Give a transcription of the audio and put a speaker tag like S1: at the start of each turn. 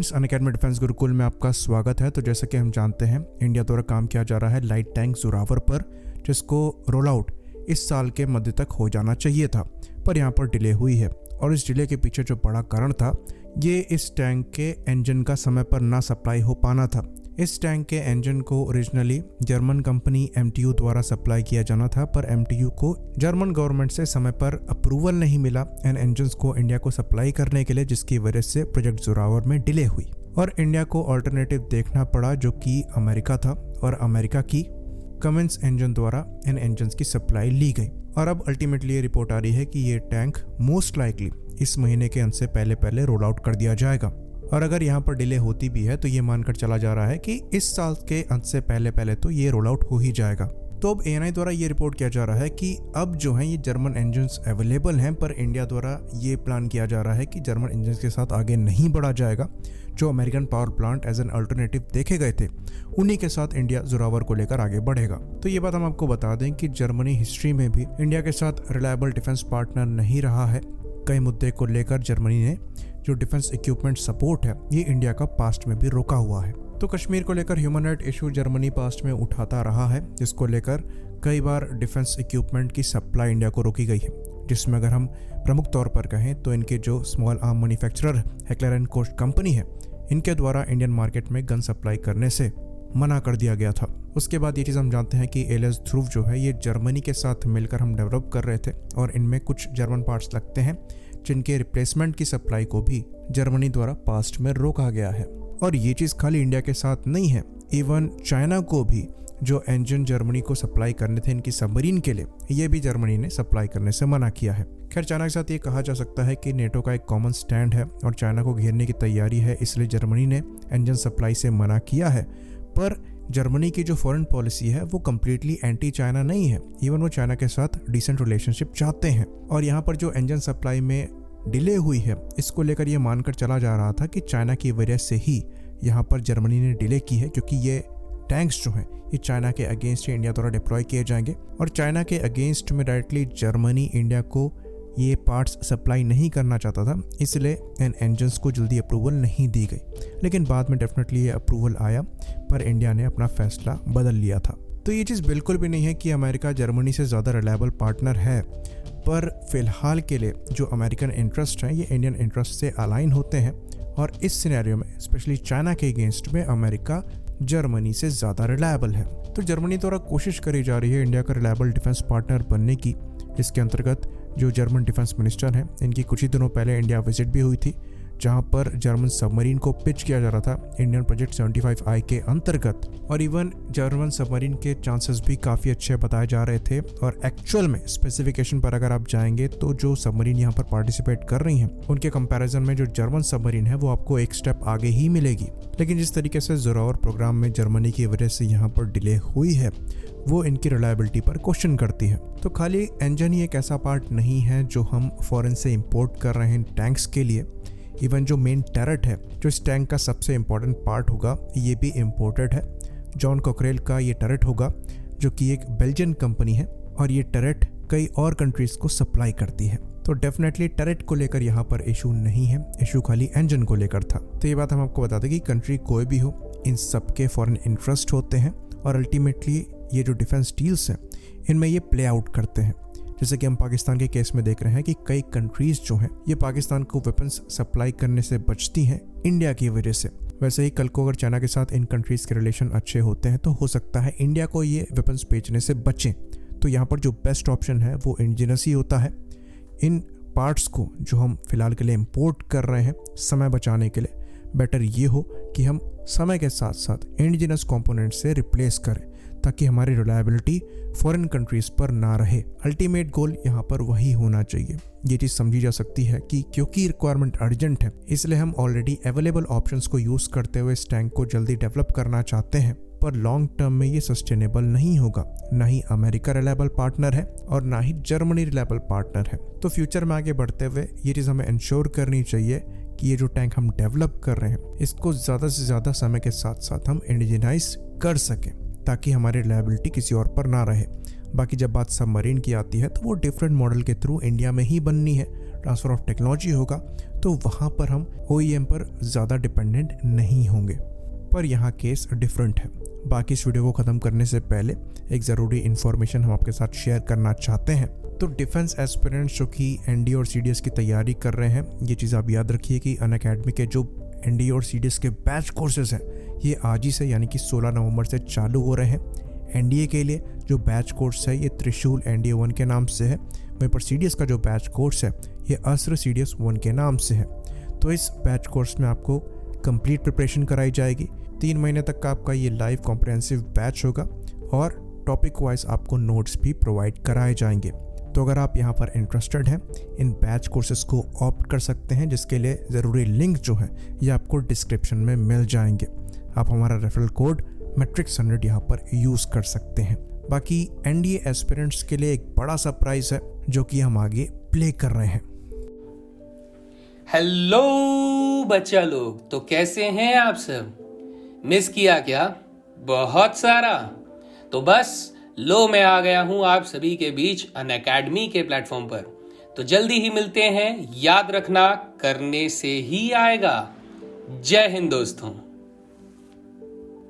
S1: Guys, Unacademy defence Gurukul में आपका स्वागत है। तो जैसा कि हम जानते हैं, इंडिया द्वारा काम किया जा रहा है लाइट टैंक जोरावर पर, जिसको रोल आउट इस साल के मध्य तक हो जाना चाहिए था, पर यहाँ पर डिले हुई है। और इस डिले के पीछे जो बड़ा कारण था, ये इस टैंक के इंजन का समय पर ना सप्लाई हो पाना था। इस टैंक के इंजन को ओरिजिनली जर्मन कंपनी MTU द्वारा सप्लाई किया जाना था, पर MTU को जर्मन गवर्नमेंट से समय पर अप्रूवल नहीं मिला इन इंजन्स को इंडिया को सप्लाई करने के लिए, जिसकी वजह से प्रोजेक्ट जोरावर में डिले हुई और इंडिया को ऑल्टरनेटिव देखना पड़ा, जो कि अमेरिका था। और अमेरिका की कमिंस इंजन द्वारा इन इंजन्स की सप्लाई ली गई। और अब अल्टीमेटली ये रिपोर्ट आ रही है कि ये टैंक मोस्ट लाइकली इस महीने के अंत से पहले रोल आउट कर दिया जाएगा। और अगर यहाँ पर डिले होती भी है तो ये मानकर चला जा रहा है कि इस साल के अंत से पहले तो ये रोल आउट हो ही जाएगा। तो अब ANI द्वारा ये रिपोर्ट किया जा रहा है कि अब जो है ये जर्मन इंजन्स अवेलेबल हैं, पर इंडिया द्वारा ये प्लान किया जा रहा है कि जर्मन इंजन्स के साथ आगे नहीं बढ़ा जाएगा। जो American power plant as an alternative देखे गए थे, उन्हीं के साथ इंडिया जोरावर को लेकर आगे बढ़ेगा। तो ये बात हम आपको बता दें कि जर्मनी हिस्ट्री में भी इंडिया के साथ रिलायबल डिफेंस पार्टनर नहीं रहा है। कई मुद्दे को लेकर जर्मनी ने जो डिफेंस इक्विपमेंट सपोर्ट है, ये इंडिया का पास्ट में भी रोका हुआ है। तो कश्मीर को लेकर human right issue Germany past में उठाता रहा है, जिसको लेकर कई बार डिफेंस इक्विपमेंट की सप्लाई इंडिया को रोकी गई है, जिसमें अगर हम प्रमुख तौर पर कहें तो इनके जो small arm manufacturer heckler and coach company है, इनके द्वारा इंडियन मार्केट में गन सप्लाई करने से मना कर दिया गया था। उसके बाद ये चीज़ हम जानते हैं कि एलएस ध्रुव जो है ये जर्मनी के साथ मिलकर हम डेवलप कर रहे थे, और इनमें कुछ जर्मन पार्ट्स लगते हैं जिनके रिप्लेसमेंट की सप्लाई को भी जर्मनी द्वारा पास्ट में रोका गया है। और ये चीज़ खाली इंडिया के साथ नहीं है, इवन चाइना को भी जो इंजन जर्मनी को सप्लाई करने थे इनकी सबमरीन के लिए, ये भी जर्मनी ने सप्लाई करने से मना किया है। खैर, चाइना के साथ ये कहा जा सकता है कि नेटो का एक कॉमन स्टैंड है और चाइना को घेरने की तैयारी है, इसलिए जर्मनी ने इंजन सप्लाई से मना किया है। पर जर्मनी की जो फॉरेन पॉलिसी है वो कम्प्लीटली एंटी चाइना नहीं है, इवन वो चाइना के साथ डिसेंट रिलेशनशिप चाहते हैं। और यहाँ पर जो इंजन सप्लाई में डिले हुई है, इसको लेकर ये मानकर चला जा रहा था कि चाइना की वजह से ही यहाँ पर जर्मनी ने डिले की है, क्योंकि ये टैंक्स जो हैं ये चाइना के अगेंस्ट इंडिया द्वारा डिप्लॉय किए जाएंगे, और चाइना के अगेंस्ट में डायरेक्टली जर्मनी इंडिया को ये पार्ट्स सप्लाई नहीं करना चाहता था, इसलिए इन इंजन्स को जल्दी अप्रूवल नहीं दी गई। लेकिन बाद में डेफिनेटली ये अप्रूवल आया, पर इंडिया ने अपना फैसला बदल लिया था। तो ये चीज़ बिल्कुल भी नहीं है कि अमेरिका जर्मनी से ज़्यादा रिलायबल पार्टनर है, पर फिलहाल के लिए जो अमेरिकन इंटरेस्ट हैं ये इंडियन इंटरेस्ट से अलाइन होते हैं, और इस सिनेरियो में स्पेशली चाइना के अगेंस्ट में अमेरिका जर्मनी से ज़्यादा रिलायबल है। तो जर्मनी द्वारा कोशिश करी जा रही है इंडिया का रिलायबल डिफेंस पार्टनर बनने की। इसके अंतर्गत जो जर्मन डिफेंस मिनिस्टर हैं, इनकी कुछ ही दिनों पहले इंडिया विजिट भी हुई थी, जहां पर जर्मन सबमरीन को पिच किया जा रहा था इंडियन प्रोजेक्ट 75I के अंतर्गत। और इवन जर्मन सबमरीन के चांसेस भी काफ़ी अच्छे बताए जा रहे थे, और एक्चुअल में स्पेसिफिकेशन पर अगर आप जाएंगे तो जो सबमरीन यहाँ पर पार्टिसिपेट कर रही हैं, उनके कंपैरिजन में जो जर्मन सबमरीन है वो आपको एक स्टेप आगे ही मिलेगी। लेकिन जिस तरीके से जोरावर प्रोग्राम में जर्मनी की वजह से यहाँ पर डिले हुई है, वो इनकी रिलायबिलिटी पर क्वेश्चन करती है। तो खाली इंजन ही एक ऐसा पार्ट नहीं है जो हम फॉरेन से इंपोर्ट कर रहे हैं टैंक्स के लिए। इवन जो मेन टैरेट है, जो इस टैंक का सबसे इम्पोर्टेंट पार्ट होगा, ये भी इम्पोर्टेड है। जॉन कॉकरेल का ये टैरेट होगा, जो कि एक बेल्जियन कंपनी है, और ये टैरेट कई और कंट्रीज को सप्लाई करती है। तो डेफिनेटली टैरेट को लेकर यहाँ पर इशू नहीं है, इशू खाली इंजन को लेकर था। तो ये बात हम आपको बता दें कि कंट्री कोई भी हो, इन सबके फॉरेन इंटरेस्ट होते हैं, और अल्टीमेटली ये जो डिफेंस डील्स हैं इनमें ये प्ले आउट करते हैं। जैसे कि हम पाकिस्तान के केस में देख रहे हैं कि कई कंट्रीज जो हैं ये पाकिस्तान को वेपन्स सप्लाई करने से बचती हैं इंडिया की वजह से। वैसे ही कल को अगर चाइना के साथ इन कंट्रीज के रिलेशन अच्छे होते हैं तो हो सकता है इंडिया को ये वेपन्स बेचने से बचें। तो यहाँ पर जो बेस्ट ऑप्शन है वो इंडिजिनस ही होता है। इन पार्ट्स को जो हम फिलहाल के लिए इम्पोर्ट कर रहे हैं समय बचाने के लिए, बेटर ये हो कि हम समय के साथ साथ इंडिजिनस कंपोनेंट से रिप्लेस करें, ताकि हमारी रिलायबिलिटी फॉरेन कंट्रीज पर ना रहे। अल्टीमेट गोल यहाँ पर वही होना चाहिए। ये चीज़ समझी जा सकती है कि क्योंकि रिक्वायरमेंट अर्जेंट है, इसलिए हम ऑलरेडी अवेलेबल ऑप्शंस को यूज़ करते हुए इस टैंक को जल्दी डेवलप करना चाहते हैं, पर लॉन्ग टर्म में ये सस्टेनेबल नहीं होगा। ना ही अमेरिका रिलायबल पार्टनर है और ना ही जर्मनी रिलायबल पार्टनर है। तो फ्यूचर में आगे बढ़ते हुए ये चीज़ हमें इंश्योर करनी चाहिए कि ये जो टैंक हम डेवलप कर रहे हैं इसको ज़्यादा से ज़्यादा समय के साथ साथ हम इंडिजिनाइज कर सकें, ताकि हमारी रिलायबिलिटी किसी और पर ना रहे। बाकी जब बात सबमरीन की आती है तो वो डिफरेंट मॉडल के थ्रू इंडिया में ही बननी है, ट्रांसफ़र ऑफ टेक्नोलॉजी होगा, तो वहाँ पर हम OEM पर ज़्यादा डिपेंडेंट नहीं होंगे। पर यहाँ केस डिफरेंट है। बाकी इस वीडियो को ख़त्म करने से पहले एक ज़रूरी इन्फॉर्मेशन हम आपके साथ शेयर करना चाहते हैं। तो डिफेंस एस्पिरेंट्स जो कि NDA और CDS की तैयारी कर रहे हैं, ये चीज़ आप याद रखिए कि अनअकैडमी के जो NDA और CDS के बैच कोर्सेज हैं ये आज ही से यानी कि 16 नवंबर से चालू हो रहे हैं। NDA के लिए जो बैच कोर्स है ये त्रिशूल NDA 1 के नाम से है, वहीं पर CDS का जो बैच कोर्स है ये अस्त्र CDS 1 के नाम से है। तो इस बैच कोर्स में आपको कंप्लीट प्रिपरेशन कराई जाएगी। 3 महीने तक का आपका ये लाइव कॉम्प्रिहेंसिव बैच होगा और टॉपिक वाइज आपको नोट्स भी प्रोवाइड कराए जाएंगे। तो अगर आप यहाँ पर इंटरेस्टेड हैं, इन बैच कोर्सेज को ऑप्ट कर सकते हैं, जिसके लिए ज़रूरी लिंक जो है ये आपको डिस्क्रिप्शन में मिल जाएंगे। आप हमारा रेफरल कोड Matrix100 यहाँ पर यूज़ कर सकते हैं। बाकी NDA एस्पिरेंट्स के लिए एक बड़ा सरप्राइज है जो कि हम आगे प्ले कर रहे हैं।
S2: हेलो बच्चा लोग, तो कैसे हैं आप सब? मिस किया क्या बहुत सारा? तो बस लो मैं आ गया हूं आप सभी के बीच अनअकैडमी के प्लेटफॉर्म पर। तो जल्दी ही मिलते हैं, याद रखना करने से ही आएगा। जय हिंद दोस्तों।